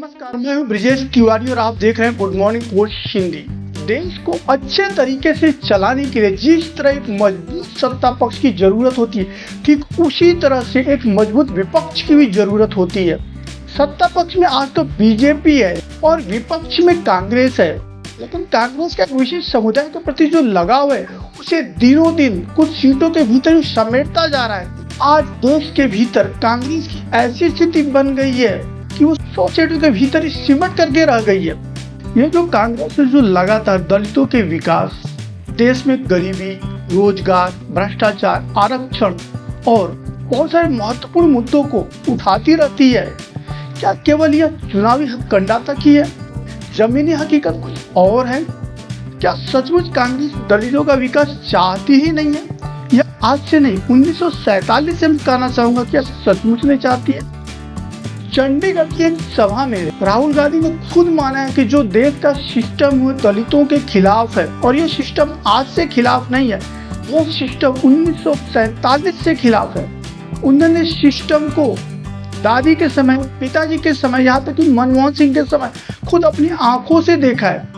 नमस्कार, मैं हूं ब्रिजेश तिवारी और आप देख रहे हैं गुड मॉर्निंग पोस्ट हिंदी। देश को अच्छे तरीके से चलाने के लिए जिस तरह एक मजबूत सत्ता पक्ष की जरूरत होती है, ठीक उसी तरह से एक मजबूत विपक्ष की भी जरूरत होती है। सत्ता पक्ष में आज तो बीजेपी है और विपक्ष में कांग्रेस है, लेकिन कांग्रेस का एक विशेष समुदाय के प्रति जो लगाव है उसे दिनों दिन कुछ सीटों के भीतर ही समेटता जा रहा है। आज देश के भीतर कांग्रेस की ऐसी स्थिति बन गई है कि वो 100 सीटों के भीतर ही सिमट करके रह गई है। ये जो कांग्रेस है जो लगातार दलितों के विकास, देश में गरीबी, रोजगार, भ्रष्टाचार, आरक्षण और बहुत सारे महत्वपूर्ण मुद्दों को उठाती रहती है, क्या केवल यह चुनावी हथकंडा तक ही है? जमीनी हकीकत कुछ और है। क्या सचमुच कांग्रेस दलितों का विकास चाहती ही नहीं है? यह आज से नहीं 1947 से मैं कहना चाहूंगा कि सचमुच नहीं चाहती है। चंडीगढ़ की एक सभा में राहुल गांधी ने खुद माना है कि जो देश का सिस्टम है दलितों के खिलाफ है, और यह सिस्टम आज से खिलाफ नहीं है, यह सिस्टम 1947 से खिलाफ है। उन्होंने सिस्टम को दादी के समय, पिताजी के समय, यहाँ तक कि मनमोहन सिंह के समय खुद अपनी आंखों से देखा है।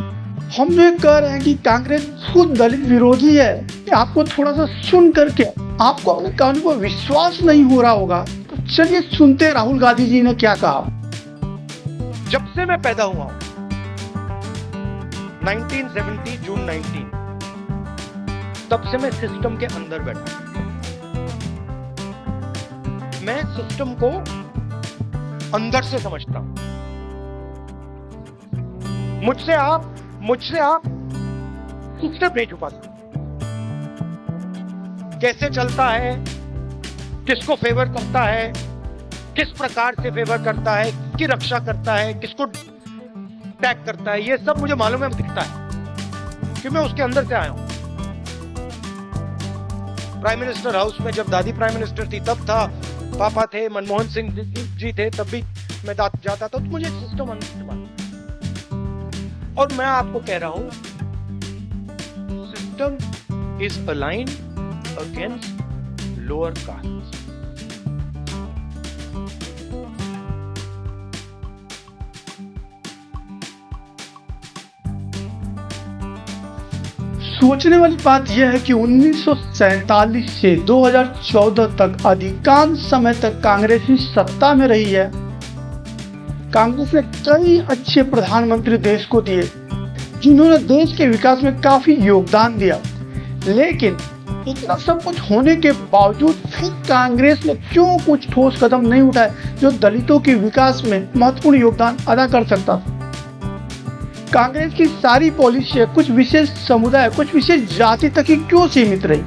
हम जो कह रहे हैं कि कांग्रेस खुद दलित विरोधी है, आपको थोड़ा सा सुन करके आपको अपने कानों पर विश्वास नहीं हो रहा होगा, तो चलिए सुनते हैं राहुल गांधी जी ने क्या कहा। जब से मैं पैदा हुआ हूं 1970 जून 19, तब से मैं सिस्टम के अंदर बैठा। मैं सिस्टम को अंदर से समझता हूं। मुझसे आप सिस्टम नहीं छुपा सकते। कैसे चलता है, किसको फेवर करता है, किस प्रकार से फेवर करता है, किसकी रक्षा करता है, किसको अटैक करता है, ये सब मुझे मालूम है, दिखता है कि मैं उसके अंदर से आया हूं। प्राइम मिनिस्टर हाउस में जब दादी प्राइम मिनिस्टर थी तब था, पापा थे, मनमोहन सिंह जी थे, तब भी मैं जाता था, तो मुझे सिस्टम अंदर से मालूम। और मैं आपको कह रहा हूं, system is aligned against lower caste. सोचने वाली बात यह है कि 1947 से 2014 तक अधिकांश समय तक कांग्रेस ही सत्ता में रही है। कांग्रेस ने कई अच्छे प्रधानमंत्री देश को दिए जिन्होंने देश के विकास में काफी योगदान दिया, लेकिन इतना सब कुछ होने के बावजूद फिर कांग्रेस ने क्यों कुछ ठोस कदम नहीं उठाए जो दलितों के विकास में महत्वपूर्ण योगदान अदा कर सकता था। कांग्रेस की सारी पॉलिसी कुछ विशेष समुदाय, कुछ विशेष जाति तक ही क्यों सीमित रही?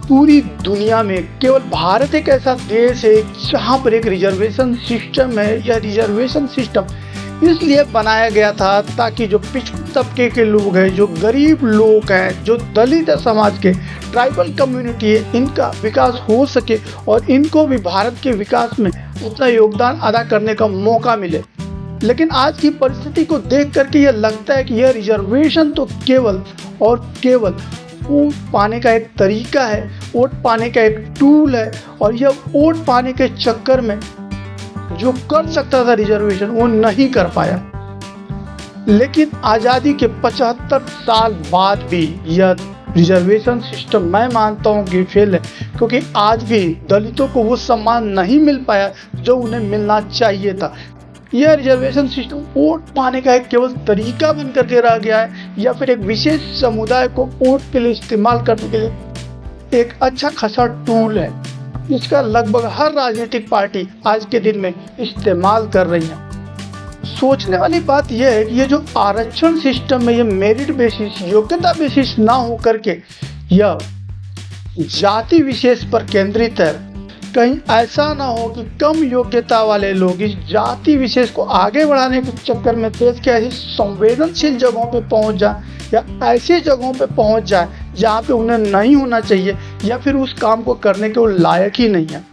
पूरी दुनिया में केवल भारत एक ऐसा देश है जहां पर एक रिजर्वेशन सिस्टम है। यह रिजर्वेशन सिस्टम इसलिए बनाया गया था ताकि जो पिछड़े तबके के लोग हैं, जो गरीब लोग हैं, जो दलित समाज के, ट्राइबल कम्युनिटी है, इनका विकास हो सके और इनको भी भारत के विकास में अपना योगदान अदा करने का मौका मिले। लेकिन आज की परिस्थिति को देख करके यह लगता है कि यह रिजर्वेशन तो केवल और केवल वोट पाने का एक तरीका है, वोट पाने का एक टूल है, और यह वोट पाने के चक्कर में जो कर सकता था रिजर्वेशन वो नहीं कर पाया। लेकिन आज़ादी के 75 साल बाद भी यह रिजर्वेशन सिस्टम मैं मानता हूँ कि फेल है, क्योंकि आज भी दलितों को वो सम्मान नहीं मिल पाया जो उन्हें मिलना चाहिए था। यह रिजर्वेशन सिस्टम वोट पाने का एक केवल तरीका बन करके रह गया है, या फिर एक विशेष समुदाय को वोट के लिए इस्तेमाल करने के लिए एक अच्छा खासा टूल है, जिसका लगभग हर राजनीतिक पार्टी आज के दिन में इस्तेमाल कर रही है। सोचने वाली बात यह है कि ये जो आरक्षण सिस्टम है, ये मेरिट बेसिस, योग्यता बेसिस ना हो करके यह जाति विशेष पर केंद्रित है। कहीं ऐसा ना हो कि कम योग्यता वाले लोग इस जाति विशेष को आगे बढ़ाने के चक्कर में देश के ऐसी संवेदनशील जगहों पे पहुंच जाए, या ऐसी जगहों पे पहुंच जाए जहां पे उन्हें नहीं होना चाहिए, या फिर उस काम को करने के वो लायक ही नहीं है।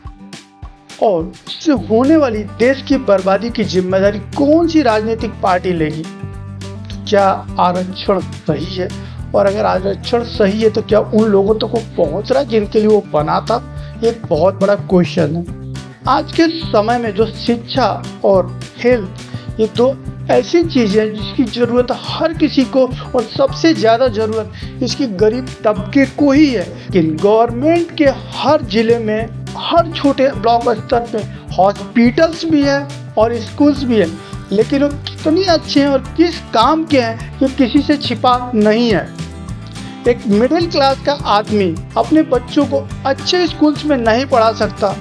और इससे होने वाली देश की बर्बादी की जिम्मेदारी कौन सी राजनीतिक पार्टी लेगी? तो क्या आरक्षण सही है? और अगर आरक्षण सही है तो क्या उन लोगों तक वो पहुंच रहा है जिनके लिए वो बना था? एक बहुत बड़ा क्वेश्चन है। आज के समय में जो शिक्षा और हेल्थ ये दो ऐसी चीज़ें हैं जिसकी ज़रूरत हर किसी को, और सबसे ज़्यादा ज़रूरत इसकी गरीब तबके को ही है। लेकिन गवर्नमेंट के हर ज़िले में, हर छोटे ब्लॉक स्तर पे हॉस्पिटल्स भी है और स्कूल्स भी है, लेकिन वो कितनी अच्छे हैं और किस काम के हैं ये किसी से छिपा नहीं है। एक मिडिल क्लास का आदमी अपने बच्चों को अच्छे स्कूल्स में नहीं पढ़ा सकता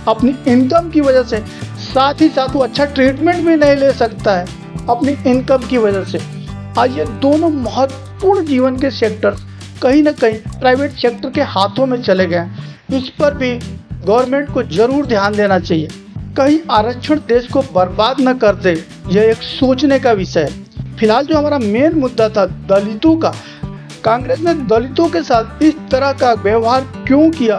अपनी इनकम की वजह से, साथ ही साथ वो अच्छा ट्रीटमेंट भी नहीं ले सकता है अपनी इनकम की वजह से। आज ये दोनों महत्वपूर्ण जीवन के सेक्टर कहीं ना कहीं प्राइवेट सेक्टर के हाथों में चले गए। इस पर भी गवर्नमेंट को जरूर ध्यान देना चाहिए। कहीं आरक्षण देश को बर्बाद न कर दे, यह एक सोचने का विषय है। फिलहाल जो हमारा मेन मुद्दा था दलितों का, कांग्रेस ने दलितों के साथ इस तरह का व्यवहार क्यों किया,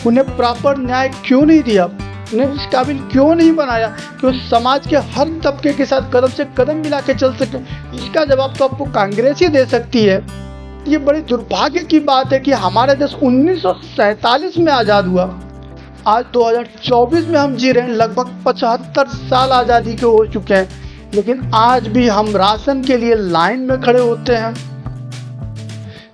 उन्हें प्रॉपर न्याय क्यों नहीं दिया, उन्हें इस काबिल क्यों नहीं बनाया कि वो समाज के हर तबके के साथ कदम से कदम मिला के चल सके, इसका जवाब तो आपको कांग्रेस ही दे सकती है। ये बड़ी दुर्भाग्य की बात है कि हमारा देश 1947 में आज़ाद हुआ, आज 2024 में हम जी रहे हैं, लगभग 75 साल आज़ादी के हो चुके हैं, लेकिन आज भी हम राशन के लिए लाइन में खड़े होते हैं।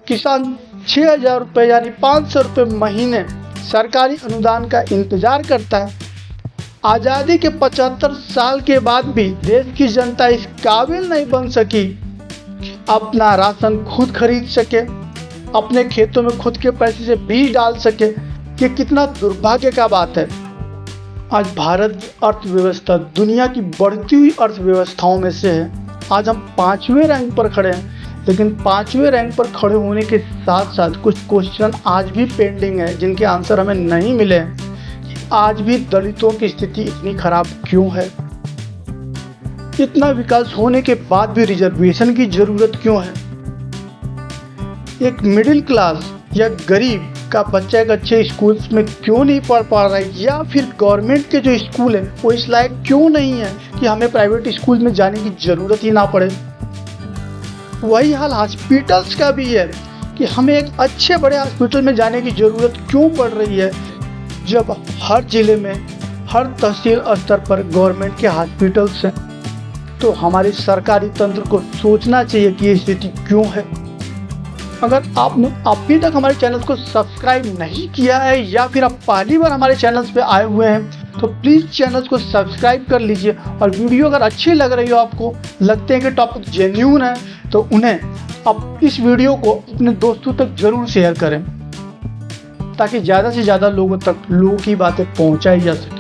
किसान 6,000 रुपये यानी 500 रुपये महीने सरकारी अनुदान का इंतजार करता है। आज़ादी के 75 साल के बाद भी देश की जनता इस काबिल नहीं बन सकी कि अपना राशन खुद खरीद सके, अपने खेतों में खुद के पैसे से बीज डाल सके। ये कितना दुर्भाग्य का बात है। आज भारत की अर्थव्यवस्था दुनिया की बढ़ती हुई अर्थव्यवस्थाओं में से है। आज हम 5वें रैंक पर खड़े हैं, लेकिन 5वें रैंक पर खड़े होने के साथ साथ कुछ क्वेश्चन आज भी पेंडिंग है जिनके आंसर हमें नहीं मिले हैं कि आज भी दलितों की स्थिति इतनी खराब क्यों है, इतना विकास होने के बाद भी रिजर्वेशन की जरूरत क्यों है। एक मिडिल क्लास या गरीब का बच्चा एक अच्छे स्कूल्स में क्यों नहीं पढ़ पा रहा है, या फिर गवर्नमेंट के जो स्कूल है वो इस लायक क्यों नहीं है कि हमें प्राइवेट स्कूल में जाने की ज़रूरत ही ना पड़े। वही हाल हॉस्पिटल्स का भी है कि हमें एक अच्छे बड़े हॉस्पिटल में जाने की ज़रूरत क्यों पड़ रही है, जब हर ज़िले में, हर तहसील स्तर पर गवर्नमेंट के हॉस्पिटल्स हैं। तो हमारे सरकारी तंत्र को सोचना चाहिए कि ये स्थिति क्यों है। अगर आपने अभी तक हमारे चैनल को सब्सक्राइब नहीं किया है या फिर आप पहली बार हमारे चैनल पे आए हुए हैं तो प्लीज़ चैनल को सब्सक्राइब कर लीजिए। और वीडियो अगर अच्छी लग रही हो, आपको लगते हैं कि टॉपिक जेन्युइन है, तो उन्हें आप इस वीडियो को अपने दोस्तों तक ज़रूर शेयर करें ताकि ज़्यादा से ज़्यादा लोगों तक लोगों की बातें पहुँचाई जा सके।